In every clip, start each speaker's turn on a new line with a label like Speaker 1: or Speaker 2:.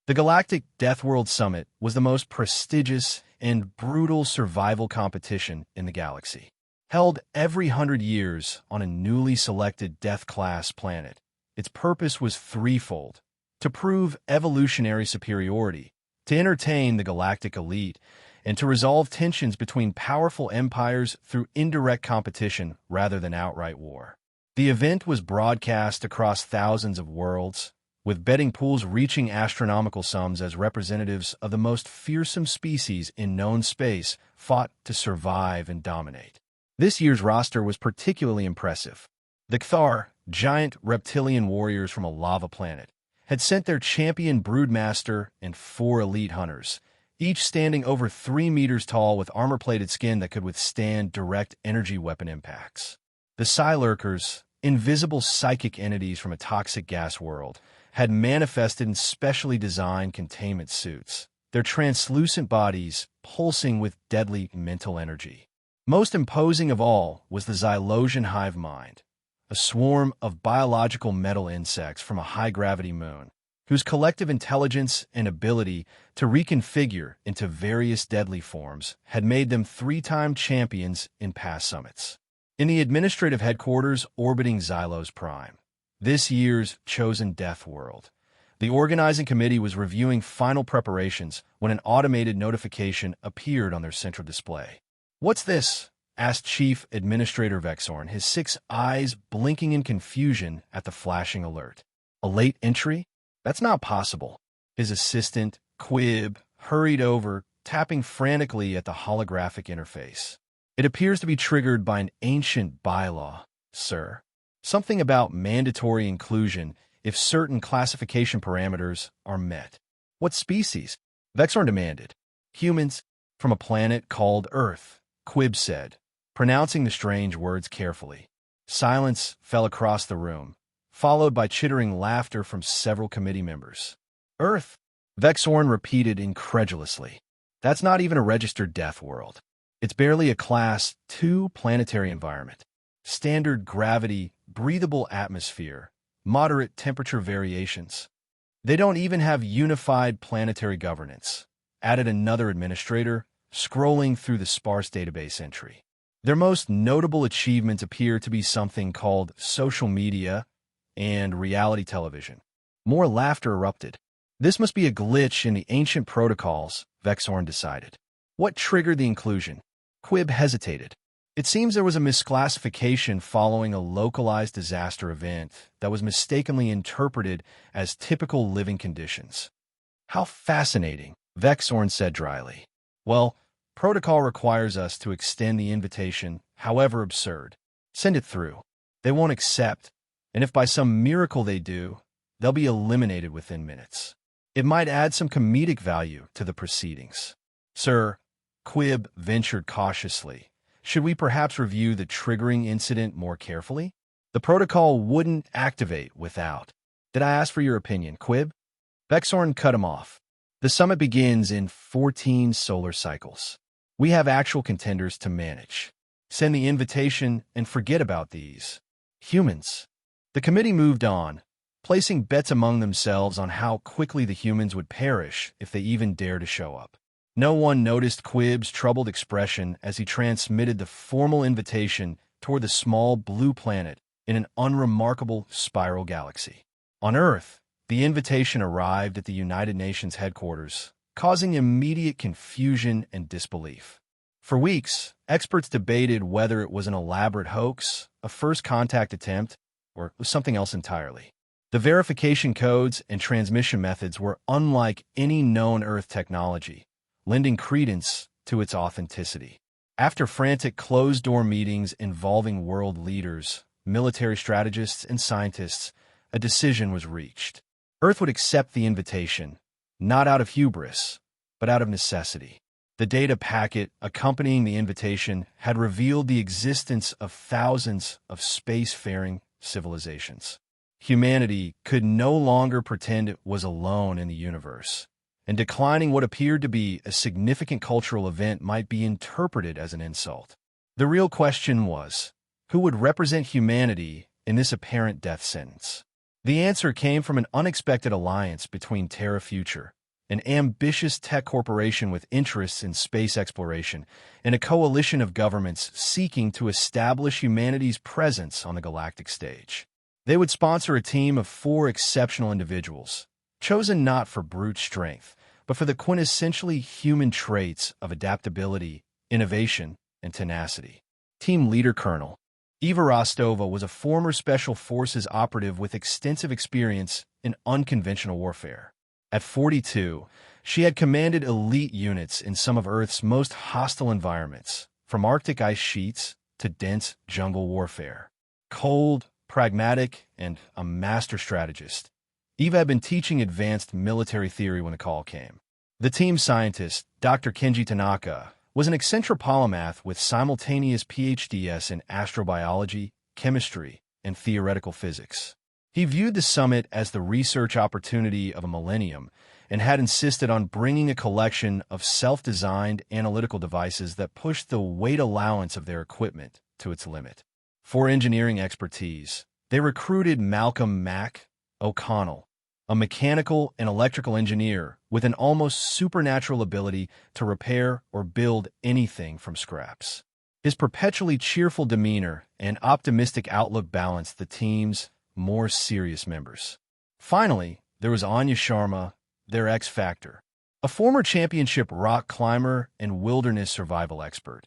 Speaker 1: The Galactic Deathworld Summit was the most prestigious and brutal survival competition in the galaxy. Held every 100 years on a newly selected Death-class planet, its purpose was threefold: to prove evolutionary superiority, to entertain the galactic elite, and to resolve tensions between powerful empires through indirect competition rather than outright war. The event was broadcast across thousands of worlds, with betting pools reaching astronomical sums as representatives of the most fearsome species in known space fought to survive and dominate. This year's roster was particularly impressive. The Cthar, giant reptilian warriors from a lava planet, had sent their champion broodmaster and 4 elite hunters, each standing over 3 meters tall with armor-plated skin that could withstand direct energy weapon impacts. The Psi-Lurkers, invisible psychic entities from a toxic gas world, had manifested in specially designed containment suits, their translucent bodies pulsing with deadly mental energy. Most imposing of all was the Xylosian hive mind, a swarm of biological metal insects from a high-gravity moon, whose collective intelligence and ability to reconfigure into various deadly forms had made them 3-time champions in past summits. In the administrative headquarters orbiting Xylos Prime, this year's chosen Deathworld, the organizing committee was reviewing final preparations when an automated notification appeared on their central display. "What's this?" asked Chief Administrator Vexorn, his 6 eyes blinking in confusion at the flashing alert. "A late entry? That's not possible." His assistant, Quib, hurried over, tapping frantically at the holographic interface. "It appears to be triggered by an ancient bylaw, sir. Something about mandatory inclusion if certain classification parameters are met." "What species?" Vexorn demanded. "Humans, from a planet called Earth," Quib said, pronouncing the strange words carefully. Silence fell across the room, followed by chittering laughter from several committee members. "Earth?" Vexorn repeated incredulously. "That's not even a registered death world. It's barely a Class 2 planetary environment. Standard gravity, breathable atmosphere, moderate temperature variations. They don't even have unified planetary governance," added another administrator, scrolling through the sparse database entry. "Their most notable achievements appear to be something called social media and reality television." More laughter erupted. "This must be a glitch in the ancient protocols," Vexorn decided. "What triggered the inclusion?" Quib hesitated. "It seems there was a misclassification following a localized disaster event that was mistakenly interpreted as typical living conditions." "How fascinating," Vexorn said dryly. "Well, protocol requires us to extend the invitation, however absurd. Send it through. They won't accept, and if by some miracle they do, they'll be eliminated within minutes. It might add some comedic value to the proceedings." "Sir," Quib ventured cautiously, "should we perhaps review the triggering incident more carefully? The protocol wouldn't activate without—" "Did I ask for your opinion, Quib?" Vexorn cut him off. "The summit begins in 14 solar cycles. We have actual contenders to manage. Send the invitation and forget about these humans." The committee moved on, placing bets among themselves on how quickly the humans would perish if they even dare to show up. No one noticed Quib's troubled expression as he transmitted the formal invitation toward the small blue planet in an unremarkable spiral galaxy. On Earth, the invitation arrived at the United Nations headquarters, causing immediate confusion and disbelief. For weeks, experts debated whether it was an elaborate hoax, a first contact attempt, or something else entirely. The verification codes and transmission methods were unlike any known Earth technology, lending credence to its authenticity. After frantic closed-door meetings involving world leaders, military strategists, and scientists, a decision was reached. Earth would accept the invitation, not out of hubris, but out of necessity. The data packet accompanying the invitation had revealed the existence of thousands of spacefaring civilizations. Humanity could no longer pretend it was alone in the universe, and declining what appeared to be a significant cultural event might be interpreted as an insult. The real question was, who would represent humanity in this apparent death sentence? The answer came from an unexpected alliance between Terra Future, an ambitious tech corporation with interests in space exploration, and a coalition of governments seeking to establish humanity's presence on the galactic stage. They would sponsor a team of 4 exceptional individuals, chosen not for brute strength, but for the quintessentially human traits of adaptability, innovation, and tenacity. Team Leader Colonel Eva Rostova was a former Special Forces operative with extensive experience in unconventional warfare. At 42, she had commanded elite units in some of Earth's most hostile environments, from Arctic ice sheets to dense jungle warfare. Cold, pragmatic, and a master strategist, Eva had been teaching advanced military theory when the call came. The team scientist, Dr. Kenji Tanaka, was an eccentric polymath with simultaneous PhDs in astrobiology, chemistry, and theoretical physics. He viewed the summit as the research opportunity of a millennium and had insisted on bringing a collection of self-designed analytical devices that pushed the weight allowance of their equipment to its limit. For engineering expertise, they recruited Malcolm Mac O'Connell, a mechanical and electrical engineer with an almost supernatural ability to repair or build anything from scraps. His perpetually cheerful demeanor and optimistic outlook balanced the team's more serious members. Finally, there was Anya Sharma, their X Factor, a former championship rock climber and wilderness survival expert.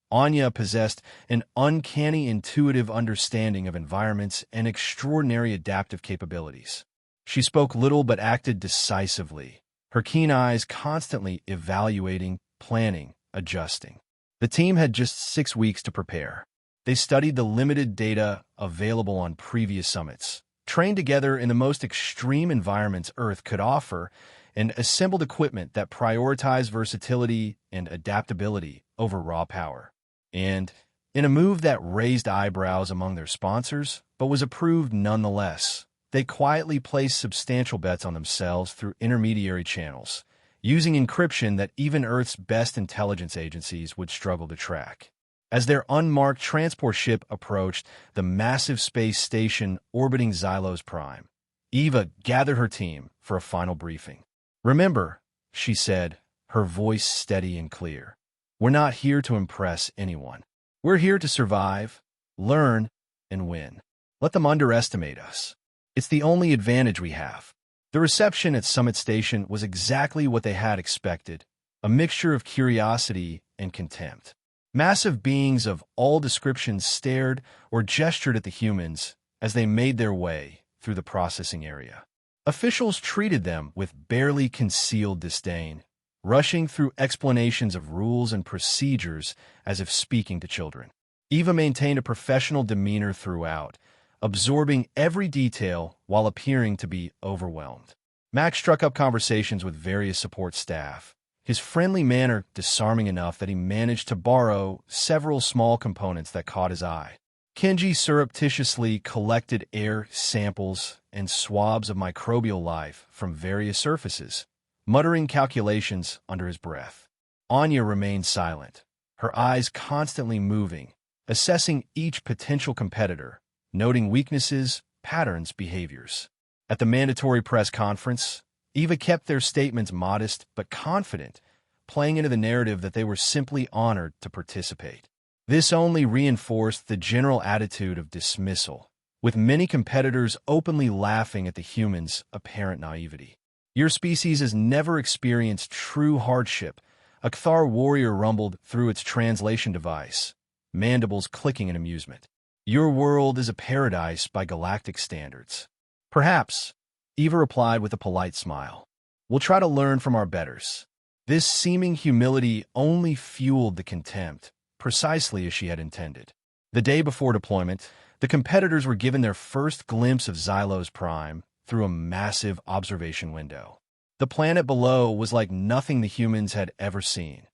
Speaker 1: Anya possessed an uncanny intuitive understanding of environments and extraordinary adaptive capabilities. She spoke little but acted decisively, her keen eyes constantly evaluating, planning, adjusting. The team had just 6 weeks to prepare. They studied the limited data available on previous summits, trained together in the most extreme environments Earth could offer, and assembled equipment that prioritized versatility and adaptability over raw power. And, in a move that raised eyebrows among their sponsors, but was approved nonetheless, they quietly placed substantial bets on themselves through intermediary channels, using encryption that even Earth's best intelligence agencies would struggle to track. As their unmarked transport ship approached the massive space station orbiting Xylos Prime, Eva gathered her team for a final briefing. "Remember," she said, her voice steady and clear, "we're not here to impress anyone. We're here to survive, learn, and win. Let them underestimate us. It's the only advantage we have." The reception at Summit Station was exactly what they had expected, a mixture of curiosity and contempt. Massive beings of all descriptions stared or gestured at the humans as they made their way through the processing area. Officials treated them with barely concealed disdain, rushing through explanations of rules and procedures as if speaking to children. Eva maintained a professional demeanor throughout, absorbing every detail while appearing to be overwhelmed. Max struck up conversations with various support staff, his friendly manner disarming enough that he managed to borrow several small components that caught his eye. Kenji surreptitiously collected air samples and swabs of microbial life from various surfaces, muttering calculations under his breath. Anya remained silent, her eyes constantly moving, assessing each potential competitor, noting weaknesses, patterns, behaviors. At the mandatory press conference, Eva kept their statements modest but confident, playing into the narrative that they were simply honored to participate. This only reinforced the general attitude of dismissal, with many competitors openly laughing at the humans' apparent naivety. "Your species has never experienced true hardship," a Kthar warrior rumbled through its translation device, mandibles clicking in amusement. "Your world is a paradise by galactic standards." "Perhaps," Eva replied with a polite smile. "We'll try to learn from our betters." This seeming humility only fueled the contempt, precisely as she had intended. The day before deployment, the competitors were given their first glimpse of Xylos Prime through a massive observation window. The planet below was like nothing the humans had ever seen,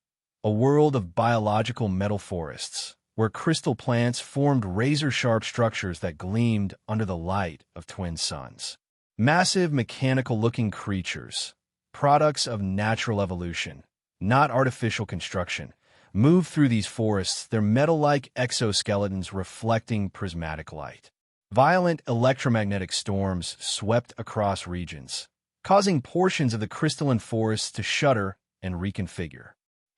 Speaker 1: a world of biological metal forests, where crystal plants formed razor-sharp structures that gleamed under the light of twin suns. Massive mechanical-looking creatures, products of natural evolution, not artificial construction, moved through these forests, their metal-like exoskeletons reflecting prismatic light. Violent electromagnetic storms swept across regions, causing portions of the crystalline forests to shudder and reconfigure.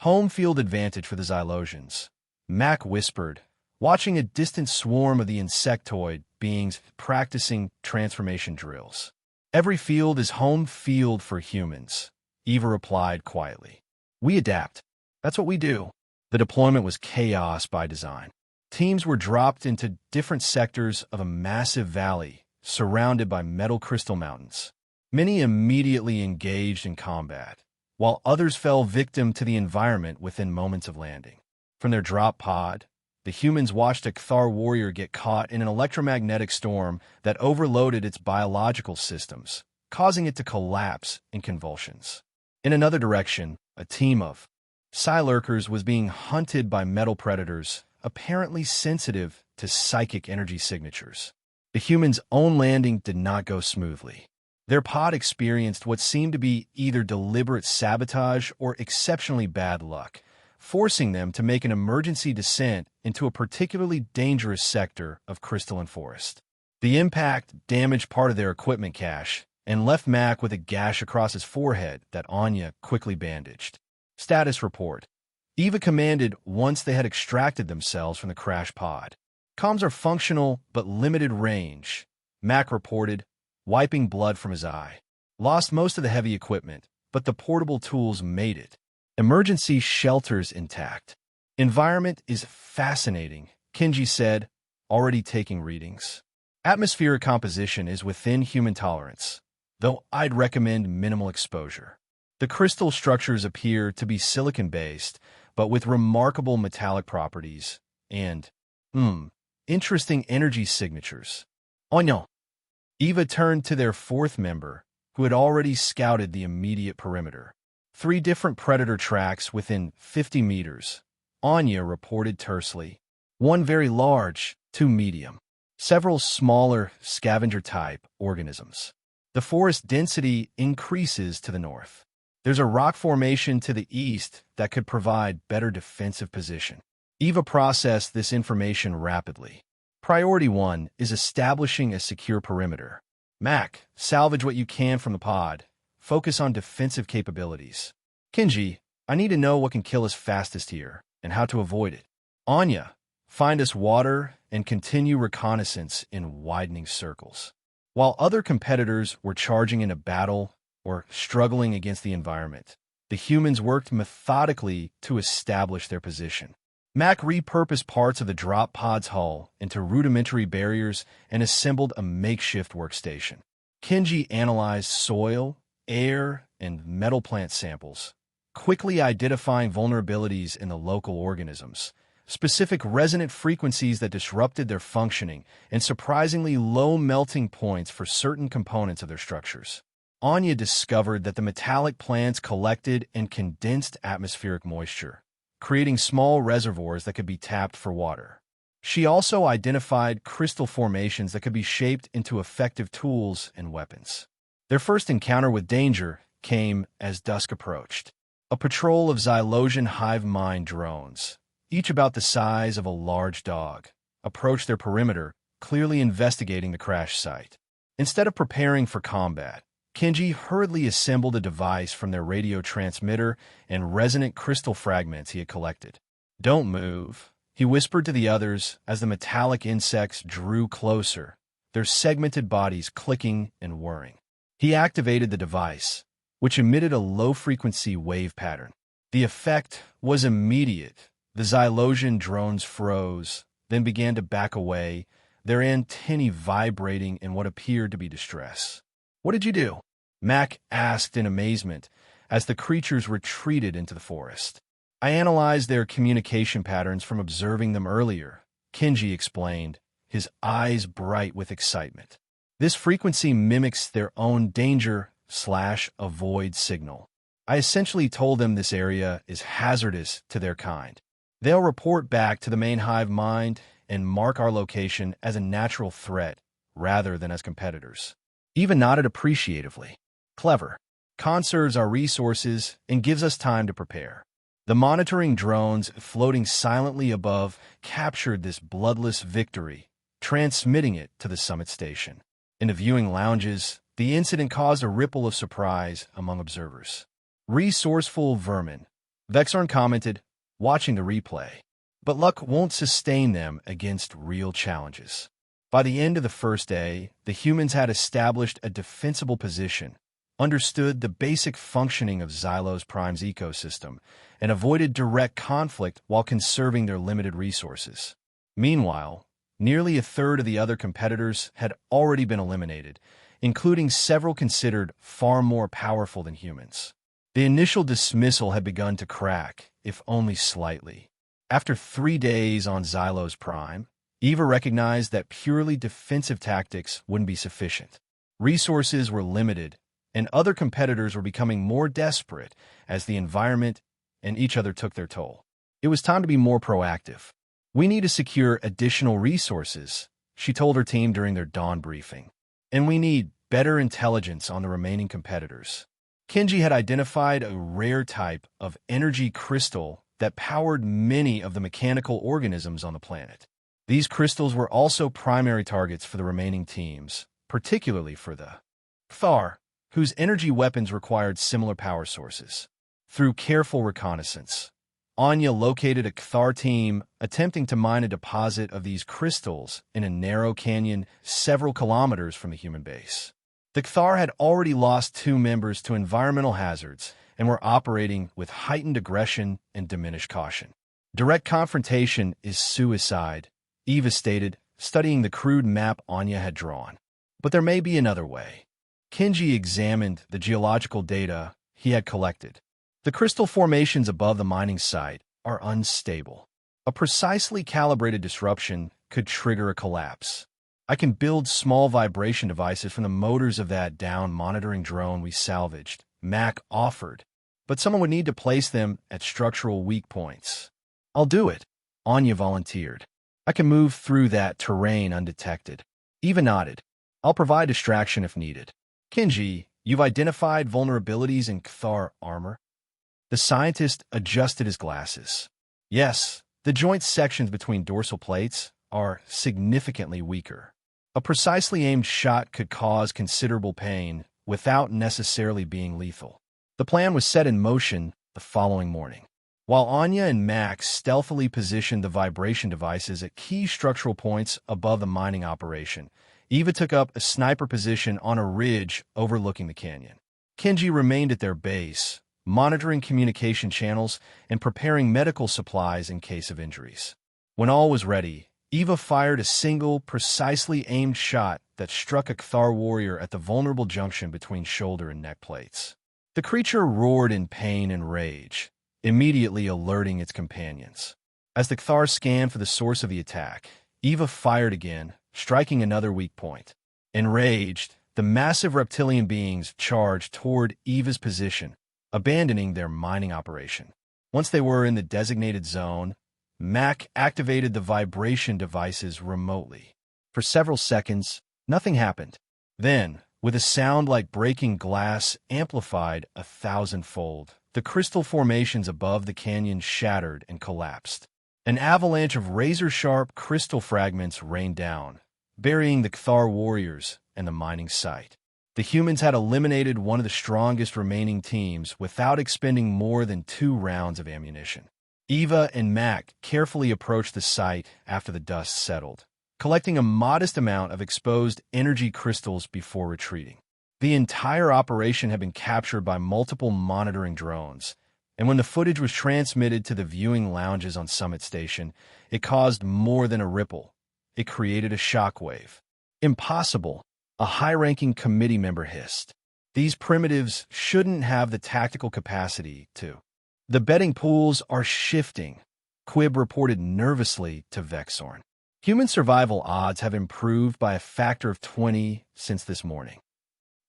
Speaker 1: Home field advantage for the Xylosians, Mac whispered, watching a distant swarm of the insectoid beings practicing transformation drills. Every field is home field for humans, Eva replied quietly. We adapt. That's what we do. The deployment was chaos by design. Teams were dropped into different sectors of a massive valley surrounded by metal crystal mountains. Many immediately engaged in combat, while others fell victim to the environment within moments of landing. From their drop pod, the humans watched a Cthar warrior get caught in an electromagnetic storm that overloaded its biological systems, causing it to collapse in convulsions. In another direction, a team of Psi-lurkers was being hunted by metal predators, apparently sensitive to psychic energy signatures. The humans' own landing did not go smoothly. Their pod experienced what seemed to be either deliberate sabotage or exceptionally bad luck, forcing them to make an emergency descent into a particularly dangerous sector of crystalline forest. The impact damaged part of their equipment cache and left Mac with a gash across his forehead that Anya quickly bandaged. Status report. Eva commanded once they had extracted themselves from the crash pod. Comms are functional but limited range, Mac reported, wiping blood from his eye. Lost most of the heavy equipment, but the portable tools made it. Emergency shelters intact. Environment is fascinating, Kenji said, already taking readings. Atmospheric composition is within human tolerance, though I'd recommend minimal exposure. The crystal structures appear to be silicon-based, but with remarkable metallic properties and, interesting energy signatures. Onion. Eva turned to their fourth member, who had already scouted the immediate perimeter. 3 different predator tracks within 50 meters, Anya reported tersely. 1 very large, 2 medium. Several smaller scavenger-type organisms. The forest density increases to the north. There's a rock formation to the east that could provide better defensive position. Eva processed this information rapidly. Priority 1 is establishing a secure perimeter. Mac, salvage what you can from the pod. Focus on defensive capabilities. Kenji, I need to know what can kill us fastest here, and how to avoid it. Anya, find us water and continue reconnaissance in widening circles. While other competitors were charging into battle or struggling against the environment, the humans worked methodically to establish their position. Mac repurposed parts of the drop pod's hull into rudimentary barriers and assembled a makeshift workstation. Kenji analyzed soil, air, and metal plant samples, quickly identifying vulnerabilities in the local organisms, specific resonant frequencies that disrupted their functioning, and surprisingly low melting points for certain components of their structures. Anya discovered that the metallic plants collected and condensed atmospheric moisture, creating small reservoirs that could be tapped for water. She also identified crystal formations that could be shaped into effective tools and weapons. Their first encounter with danger came as dusk approached. A patrol of Xylosian hive mind drones, each about the size of a large dog, approached their perimeter, clearly investigating the crash site. Instead of preparing for combat, Kenji hurriedly assembled a device from their radio transmitter and resonant crystal fragments he had collected. Don't move, he whispered to the others as the metallic insects drew closer, their segmented bodies clicking and whirring. He activated the device, which emitted a low-frequency wave pattern. The effect was immediate. The Xylosian drones froze, then began to back away, their antennae vibrating in what appeared to be distress. What did you do? Mac asked in amazement as the creatures retreated into the forest. I analyzed their communication patterns from observing them earlier, Kenji explained, his eyes bright with excitement. This frequency mimics their own danger/avoid signal. I essentially told them this area is hazardous to their kind. They'll report back to the main hive mind and mark our location as a natural threat rather than as competitors. Eva nodded appreciatively. Clever. Conserves our resources and gives us time to prepare. The monitoring drones floating silently above captured this bloodless victory, transmitting it to the summit station. In the viewing lounges, the incident caused a ripple of surprise among observers. Resourceful vermin, Vexorn commented, watching the replay. But luck won't sustain them against real challenges. By the end of the first day, the humans had established a defensible position, understood the basic functioning of Xylos Prime's ecosystem, and avoided direct conflict while conserving their limited resources. Meanwhile, nearly a third of the other competitors had already been eliminated, including several considered far more powerful than humans. The initial dismissal had begun to crack, if only slightly. After 3 days on Xylos Prime, Eva recognized that purely defensive tactics wouldn't be sufficient. Resources were limited, and other competitors were becoming more desperate as the environment and each other took their toll. It was time to be more proactive. "We need to secure additional resources," she told her team during their dawn briefing. "And we need better intelligence on the remaining competitors." Kenji had identified a rare type of energy crystal that powered many of the mechanical organisms on the planet. These crystals were also primary targets for the remaining teams, particularly for the Thar, whose energy weapons required similar power sources. Through careful reconnaissance, Anya located a Cthar team attempting to mine a deposit of these crystals in a narrow canyon several kilometers from the human base. The Cthar had already lost 2 members to environmental hazards and were operating with heightened aggression and diminished caution. "Direct confrontation is suicide," Eva stated, studying the crude map Anya had drawn. "But there may be another way." Kenji examined the geological data he had collected. The crystal formations above the mining site are unstable. A precisely calibrated disruption could trigger a collapse. "I can build small vibration devices from the motors of that down monitoring drone we salvaged," Mac offered, "but someone would need to place them at structural weak points." "I'll do it," Anya volunteered. "I can move through that terrain undetected." Eva nodded. "I'll provide distraction if needed." "Kenji, you've identified vulnerabilities in Cthar armor?" The scientist adjusted his glasses. "Yes, the joint sections between dorsal plates are significantly weaker. A precisely aimed shot could cause considerable pain without necessarily being lethal." The plan was set in motion the following morning. While Anya and Max stealthily positioned the vibration devices at key structural points above the mining operation, Eva took up a sniper position on a ridge overlooking the canyon. Kenji remained at their base, monitoring communication channels and preparing medical supplies in case of injuries. When all was ready, Eva fired a single, precisely aimed shot that struck a Cthar warrior at the vulnerable junction between shoulder and neck plates. The creature roared in pain and rage, immediately alerting its companions. As the Cthar scanned for the source of the attack, Eva fired again, striking another weak point. Enraged, the massive reptilian beings charged toward Eva's position, abandoning their mining operation. Once they were in the designated zone, Mac activated the vibration devices remotely. For several seconds, nothing happened. Then, with a sound like breaking glass amplified 1,000-fold, the crystal formations above the canyon shattered and collapsed. An avalanche of razor-sharp crystal fragments rained down, burying the Cthar warriors and the mining site. The humans had eliminated one of the strongest remaining teams without expending more than 2 rounds of ammunition. Eva and Mac carefully approached the site after the dust settled, collecting a modest amount of exposed energy crystals before retreating. The entire operation had been captured by multiple monitoring drones, and when the footage was transmitted to the viewing lounges on Summit Station, it caused more than a ripple. It created a shockwave. "Impossible," a high-ranking committee member hissed. "These primitives shouldn't have the tactical capacity to." "The betting pools are shifting," Quib reported nervously to Vexorn. "Human survival odds have improved by a factor of 20 since this morning."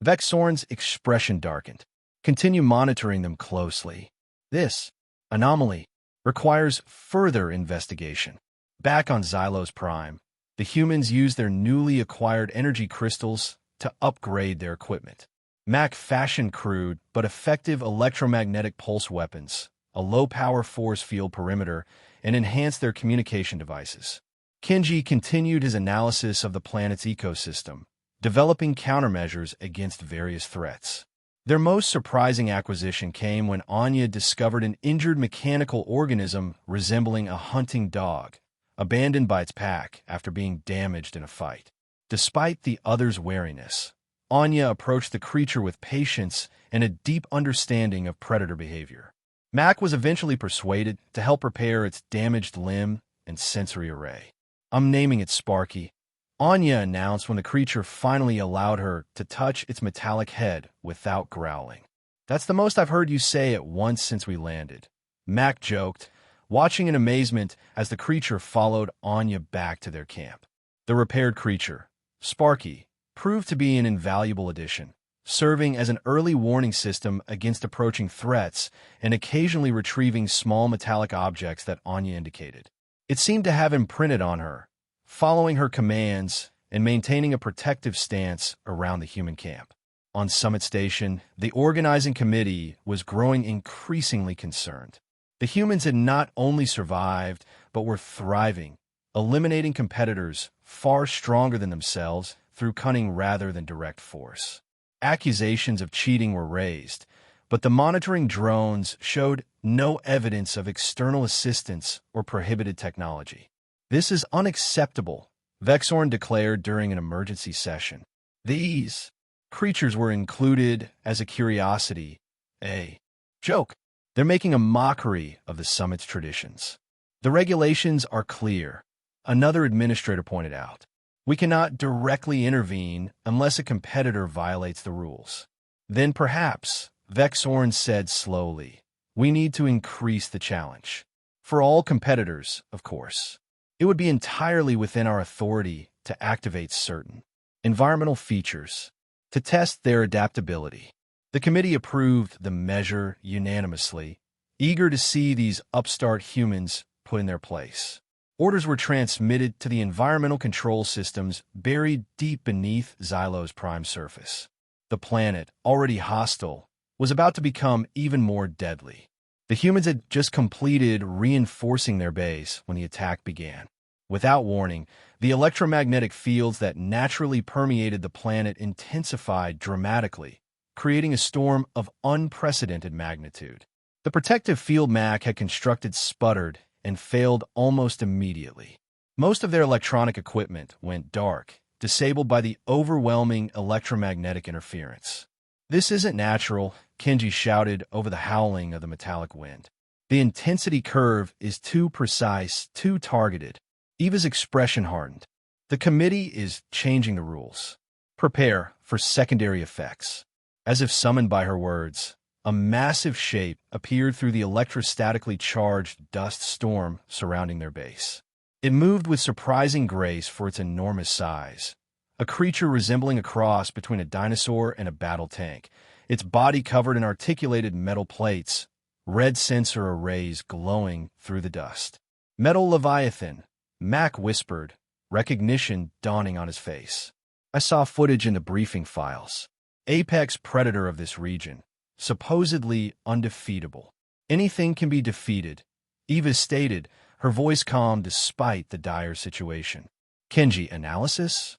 Speaker 1: Vexorn's expression darkened. "Continue monitoring them closely. This anomaly requires further investigation." Back on Xylos Prime, the humans used their newly acquired energy crystals to upgrade their equipment. Mac fashioned crude but effective electromagnetic pulse weapons, a low-power force field perimeter, and enhanced their communication devices. Kenji continued his analysis of the planet's ecosystem, developing countermeasures against various threats. Their most surprising acquisition came when Anya discovered an injured mechanical organism resembling a hunting dog, abandoned by its pack after being damaged in a fight. Despite the other's wariness, Anya approached the creature with patience and a deep understanding of predator behavior. Mac was eventually persuaded to help repair its damaged limb and sensory array. "I'm naming it Sparky," Anya announced when the creature finally allowed her to touch its metallic head without growling. "That's the most I've heard you say at once since we landed," Mac joked, watching in amazement as the creature followed Anya back to their camp. The repaired creature, Sparky, proved to be an invaluable addition, serving as an early warning system against approaching threats and occasionally retrieving small metallic objects that Anya indicated. It seemed to have imprinted on her, following her commands and maintaining a protective stance around the human camp. On Summit Station, the organizing committee was growing increasingly concerned. The humans had not only survived, but were thriving, eliminating competitors far stronger than themselves through cunning rather than direct force. Accusations of cheating were raised, but the monitoring drones showed no evidence of external assistance or prohibited technology. "This is unacceptable," Vexorn declared during an emergency session. "These creatures were included as a curiosity, a joke. They're making a mockery of the summit's traditions. The regulations are clear," another administrator pointed out. "We cannot directly intervene unless a competitor violates the rules." "Then perhaps," Vexorn said slowly, "we need to increase the challenge. For all competitors, of course. It would be entirely within our authority to activate certain environmental features to test their adaptability." The committee approved the measure unanimously, eager to see these upstart humans put in their place. Orders were transmitted to the environmental control systems buried deep beneath Xylo's prime surface. The planet, already hostile, was about to become even more deadly. The humans had just completed reinforcing their base when the attack began. Without warning, the electromagnetic fields that naturally permeated the planet intensified dramatically, creating a storm of unprecedented magnitude. The protective field Mac had constructed sputtered and failed almost immediately. Most of their electronic equipment went dark, disabled by the overwhelming electromagnetic interference. "This isn't natural," Kenji shouted over the howling of the metallic wind. "The intensity curve is too precise, too targeted." Eva's expression hardened. "The committee is changing the rules. Prepare for secondary effects." As if summoned by her words, a massive shape appeared through the electrostatically charged dust storm surrounding their base. It moved with surprising grace for its enormous size, a creature resembling a cross between a dinosaur and a battle tank, its body covered in articulated metal plates, red sensor arrays glowing through the dust. "Metal Leviathan," Mac whispered, recognition dawning on his face. "I saw footage in the briefing files. Apex predator of this region, supposedly undefeatable. Anything can be defeated," Eva stated, her voice calm despite the dire situation. "Kenji, analysis?"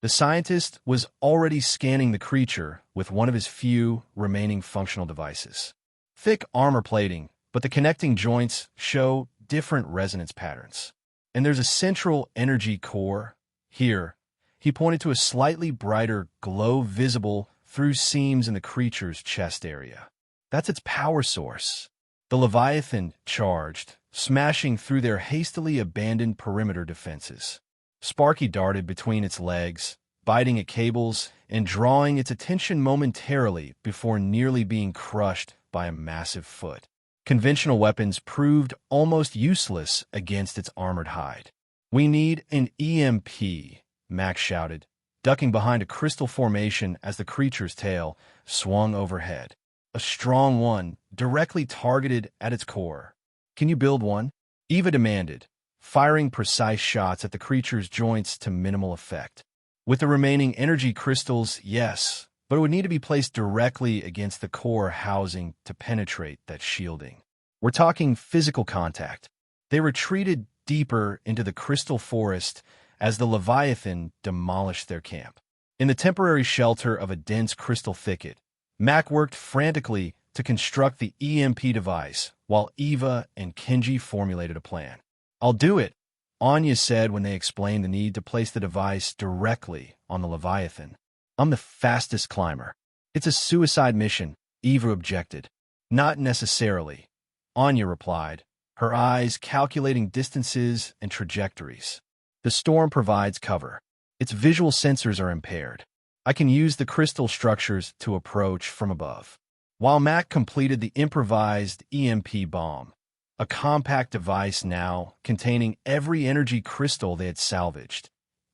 Speaker 1: The scientist was already scanning the creature with one of his few remaining functional devices. Thick armor plating, but the connecting joints show different resonance patterns. "And there's a central energy core. Here," he pointed to a slightly brighter glow visible through seams in the creature's chest area. "That's its power source." The Leviathan charged, smashing through their hastily abandoned perimeter defenses. Sparky darted between its legs, biting at cables and drawing its attention momentarily before nearly being crushed by a massive foot. Conventional weapons proved almost useless against its armored hide. "We need an EMP," Max shouted, ducking behind a crystal formation as the creature's tail swung overhead. A strong one, directly targeted at its core. "Can you build one?" Eva demanded, firing precise shots at the creature's joints to minimal effect. With the remaining energy crystals, yes, but it would need to be placed directly against the core housing to penetrate that shielding. "We're talking physical contact." They retreated deeper into the crystal forest as the Leviathan demolished their camp. In the temporary shelter of a dense crystal thicket, Mac worked frantically to construct the EMP device, while Eva and Kenji formulated a plan. "I'll do it," Anya said when they explained the need to place the device directly on the Leviathan. "I'm the fastest climber." "It's a suicide mission," Eva objected. "Not necessarily," Anya replied, her eyes calculating distances and trajectories. "The storm provides cover. Its visual sensors are impaired. I can use the crystal structures to approach from above." While Mac completed the improvised EMP bomb, a compact device now containing every energy crystal they had salvaged,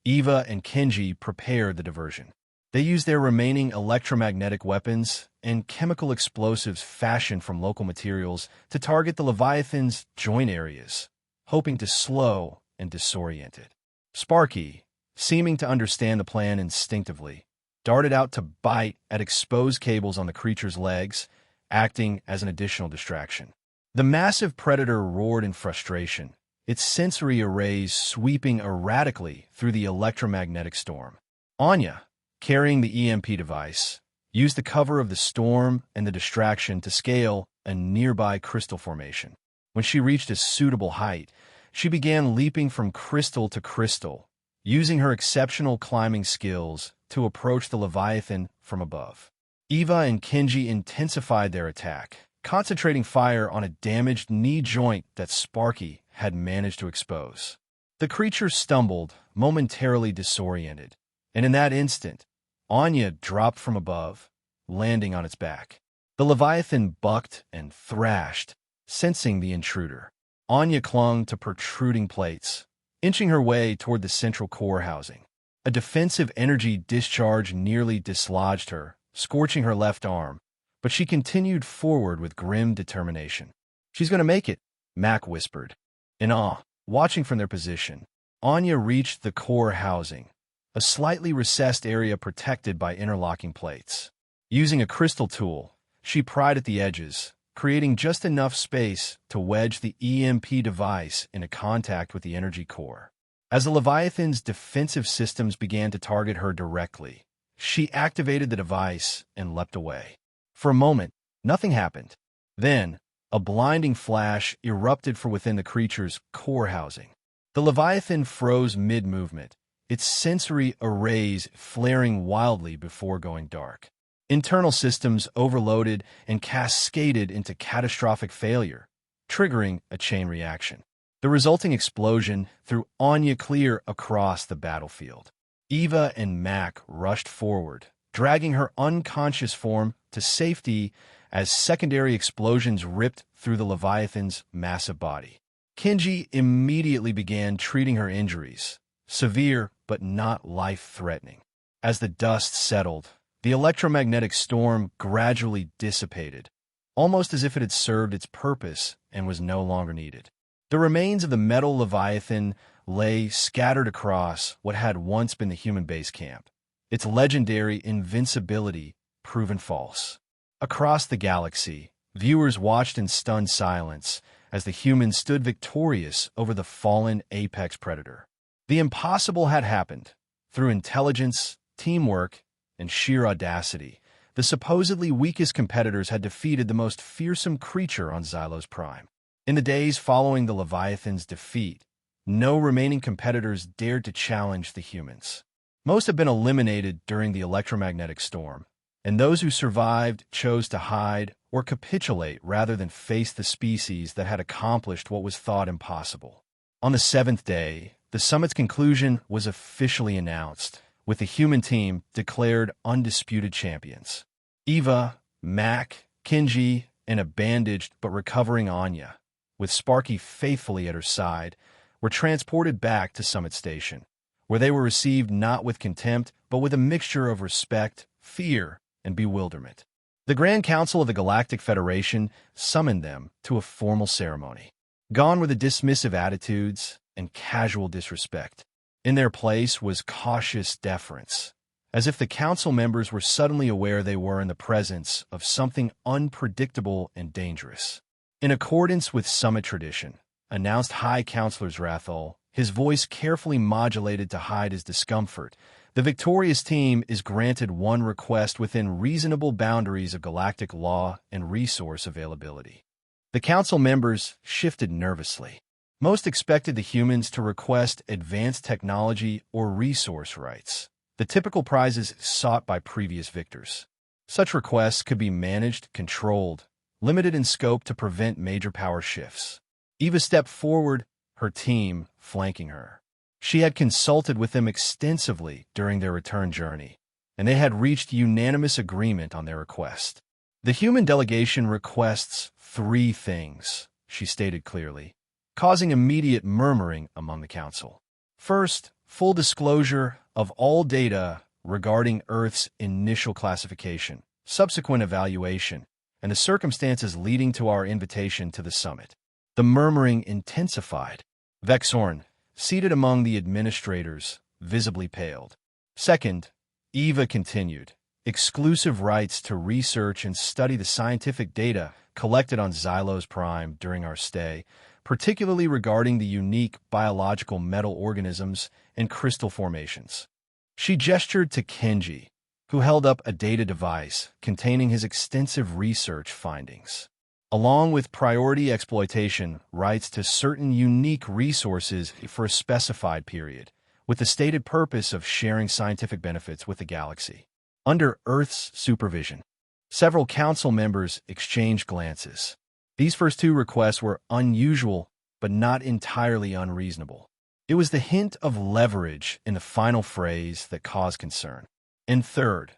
Speaker 1: Eva and Kenji prepared the diversion. They used their remaining electromagnetic weapons and chemical explosives fashioned from local materials to target the Leviathan's joint areas, hoping to slow and disorient it. Sparky, seeming to understand the plan instinctively, darted out to bite at exposed cables on the creature's legs, acting as an additional distraction. The massive predator roared in frustration, its sensory arrays sweeping erratically through the electromagnetic storm. Anya, carrying the EMP device, used the cover of the storm and the distraction to scale a nearby crystal formation. When she reached a suitable height, she began leaping from crystal to crystal, using her exceptional climbing skills to approach the Leviathan from above. Eva and Kenji intensified their attack, concentrating fire on a damaged knee joint that Sparky had managed to expose. The creature stumbled, momentarily disoriented, and in that instant, Anya dropped from above, landing on its back. The Leviathan bucked and thrashed, sensing the intruder. Anya clung to protruding plates, inching her way toward the central core housing. A defensive energy discharge nearly dislodged her, scorching her left arm, but she continued forward with grim determination. "She's going to make it," Mac whispered. In awe, watching from their position, Anya reached the core housing, a slightly recessed area protected by interlocking plates. Using a crystal tool, she pried at the edges, creating just enough space to wedge the EMP device into contact with the energy core. As the Leviathan's defensive systems began to target her directly, she activated the device and leapt away. For a moment, nothing happened. Then, a blinding flash erupted from within the creature's core housing. The Leviathan froze mid-movement, its sensory arrays flaring wildly before going dark. Internal systems overloaded and cascaded into catastrophic failure, triggering a chain reaction. The resulting explosion threw Anya clear across the battlefield. Eva and Mac rushed forward, dragging her unconscious form to safety as secondary explosions ripped through the Leviathan's massive body. Kenji immediately began treating her injuries, severe but not life-threatening. As the dust settled, the electromagnetic storm gradually dissipated, almost as if it had served its purpose and was no longer needed. The remains of the metal Leviathan lay scattered across what had once been the human base camp, its legendary invincibility proven false. Across the galaxy, viewers watched in stunned silence as the humans stood victorious over the fallen apex predator. The impossible had happened. Through intelligence, teamwork, and sheer audacity, the supposedly weakest competitors had defeated the most fearsome creature on Xylos Prime. In the days following the Leviathan's defeat, no remaining competitors dared to challenge the humans. Most have been eliminated during the electromagnetic storm, and those who survived chose to hide or capitulate rather than face the species that had accomplished what was thought impossible. On the seventh day, the summit's conclusion was officially announced, with the human team declared undisputed champions. Eva, Mac, Kenji, and a bandaged but recovering Anya, with Sparky faithfully at her side, were transported back to Summit Station, where they were received not with contempt, but with a mixture of respect, fear, and bewilderment. The Grand Council of the Galactic Federation summoned them to a formal ceremony. Gone were the dismissive attitudes and casual disrespect. In their place was cautious deference, as if the council members were suddenly aware they were in the presence of something unpredictable and dangerous. In accordance with Summit tradition, announced High Counselor Zrathol, his voice carefully modulated to hide his discomfort. The victorious team is granted one request within reasonable boundaries of galactic law and resource availability. The council members shifted nervously. Most expected the humans to request advanced technology or resource rights, the typical prizes sought by previous victors. Such requests could be managed, controlled, limited in scope to prevent major power shifts. Eva stepped forward, her team flanking her. She had consulted with them extensively during their return journey, and they had reached unanimous agreement on their request. The human delegation requests 3 things, she stated clearly, causing immediate murmuring among the council. First, full disclosure of all data regarding Earth's initial classification, subsequent evaluation, and the circumstances leading to our invitation to the summit. The murmuring intensified. Vexorn, seated among the administrators, visibly paled. Second, Eva continued, exclusive rights to research and study the scientific data collected on Xylos Prime during our stay, particularly regarding the unique biological metal organisms and crystal formations. She gestured to Kenji, who held up a data device containing his extensive research findings, along with priority exploitation rights to certain unique resources for a specified period, with the stated purpose of sharing scientific benefits with the galaxy. Under Earth's supervision, several council members exchanged glances. These first 2 requests were unusual, but not entirely unreasonable. It was the hint of leverage in the final phrase that caused concern. And third,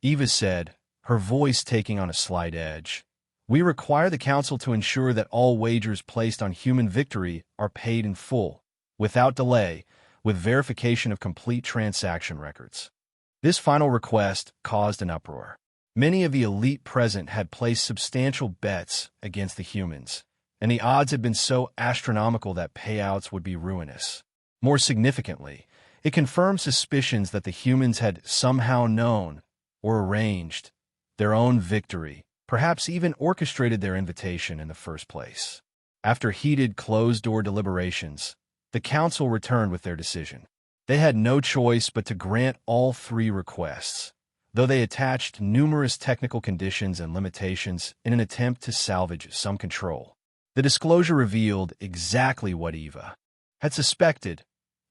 Speaker 1: Eva said, her voice taking on a slight edge, we require the council to ensure that all wagers placed on human victory are paid in full, without delay, with verification of complete transaction records. This final request caused an uproar. Many of the elite present had placed substantial bets against the humans, and the odds had been so astronomical that payouts would be ruinous. More significantly, it confirmed suspicions that the humans had somehow known or arranged their own victory, perhaps even orchestrated their invitation in the first place. After heated closed-door deliberations, the council returned with their decision. They had no choice but to grant all 3 requests, though they attached numerous technical conditions and limitations in an attempt to salvage some control. The disclosure revealed exactly what Eva had suspected.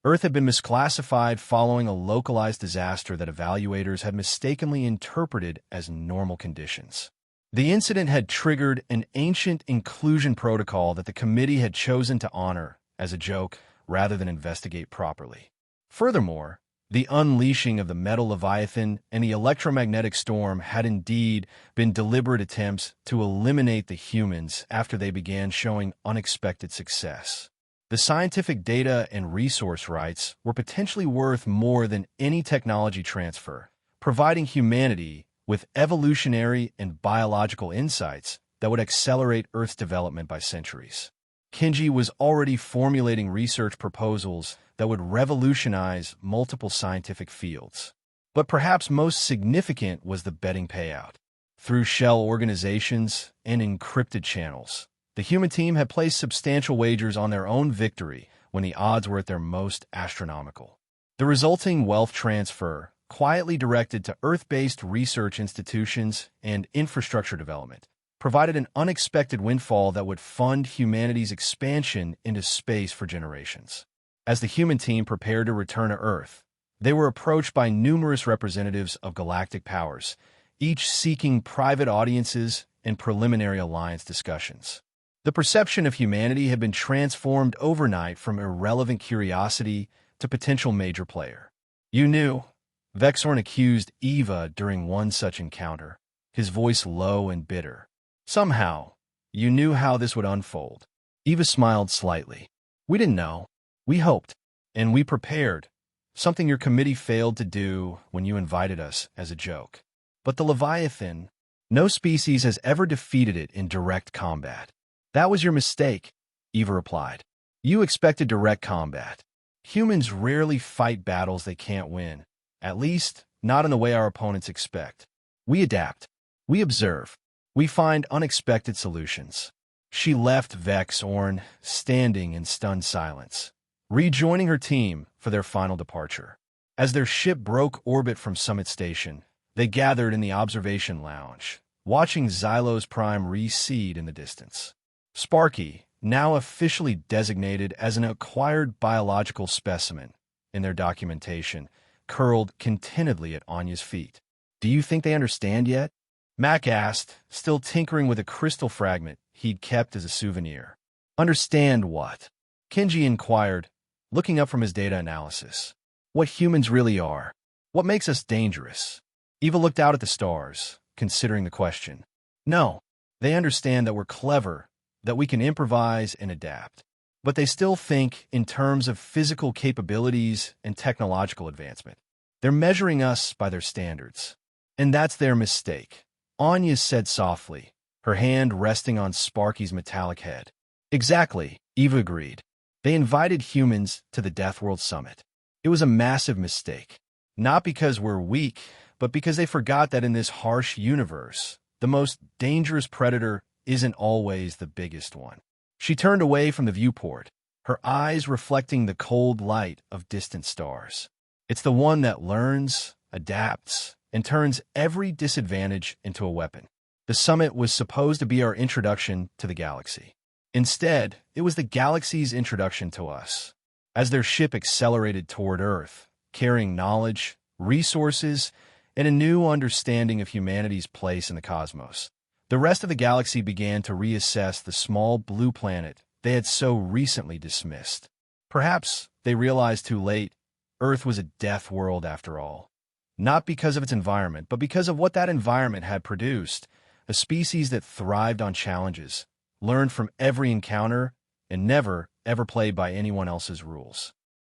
Speaker 1: Earth had been misclassified following a localized disaster that evaluators had mistakenly interpreted as normal conditions. The incident had triggered an ancient inclusion protocol that the committee had chosen to honor as a joke rather than investigate properly. Furthermore, the unleashing of the metal leviathan and the electromagnetic storm had indeed been deliberate attempts to eliminate the humans after they began showing unexpected success. The scientific data and resource rights were potentially worth more than any technology transfer, providing humanity with evolutionary and biological insights that would accelerate Earth's development by centuries. Kenji was already formulating research proposals that would revolutionize multiple scientific fields. But perhaps most significant was the betting payout. Through shell organizations and encrypted channels, the human team had placed substantial wagers on their own victory when the odds were at their most astronomical. The resulting wealth transfer, quietly directed to Earth-based research institutions and infrastructure development, provided an unexpected windfall that would fund humanity's expansion into space for generations. As the human team prepared to return to Earth, they were approached by numerous representatives of galactic powers, each seeking private audiences and preliminary alliance discussions. The perception of humanity had been transformed overnight from irrelevant curiosity to potential major player. You knew, Vexorn accused Eva during one such encounter, his voice low and bitter. Somehow, you knew how this would unfold. Eva smiled slightly. We didn't know. We hoped. And we prepared. Something your committee failed to do when you invited us as a joke. But the Leviathan, no species has ever defeated it in direct combat. That was your mistake, Eva replied. You expected direct combat. Humans rarely fight battles they can't win, at least not in the way our opponents expect. We adapt. We observe. We find unexpected solutions. She left Vex Orn standing in stunned silence, rejoining her team for their final departure. As their ship broke orbit from Summit Station, they gathered in the observation lounge, watching Xylos Prime recede in the distance. Sparky, now officially designated as an acquired biological specimen in their documentation, curled contentedly at Anya's feet. "Do you think they understand yet?" Mac asked, still tinkering with a crystal fragment he'd kept as a souvenir. "Understand what?" Kenji inquired, looking up from his data analysis. "What humans really are. What makes us dangerous?" Eva looked out at the stars, considering the question. "No, they understand that we're clever, that we can improvise and adapt. But they still think in terms of physical capabilities and technological advancement. They're measuring us by their standards. And that's their mistake," Anya said softly, her hand resting on Sparky's metallic head. "Exactly," Eva agreed. "They invited humans to the Deathworld Summit. It was a massive mistake. Not because we're weak, but because they forgot that in this harsh universe, the most dangerous predator isn't always the biggest one." She turned away from the viewport, her eyes reflecting the cold light of distant stars. "It's the one that learns, adapts, and turns every disadvantage into a weapon." The summit was supposed to be our introduction to the galaxy. Instead, it was the galaxy's introduction to us. As their ship accelerated toward Earth, carrying knowledge, resources, and a new understanding of humanity's place in the cosmos, the rest of the galaxy began to reassess the small blue planet they had so recently dismissed. Perhaps they realized too late Earth was a death world after all. Not because of its environment, but because of what that environment had produced, a species that thrived on challenges, learned from every encounter, and never, ever played by anyone else's rules.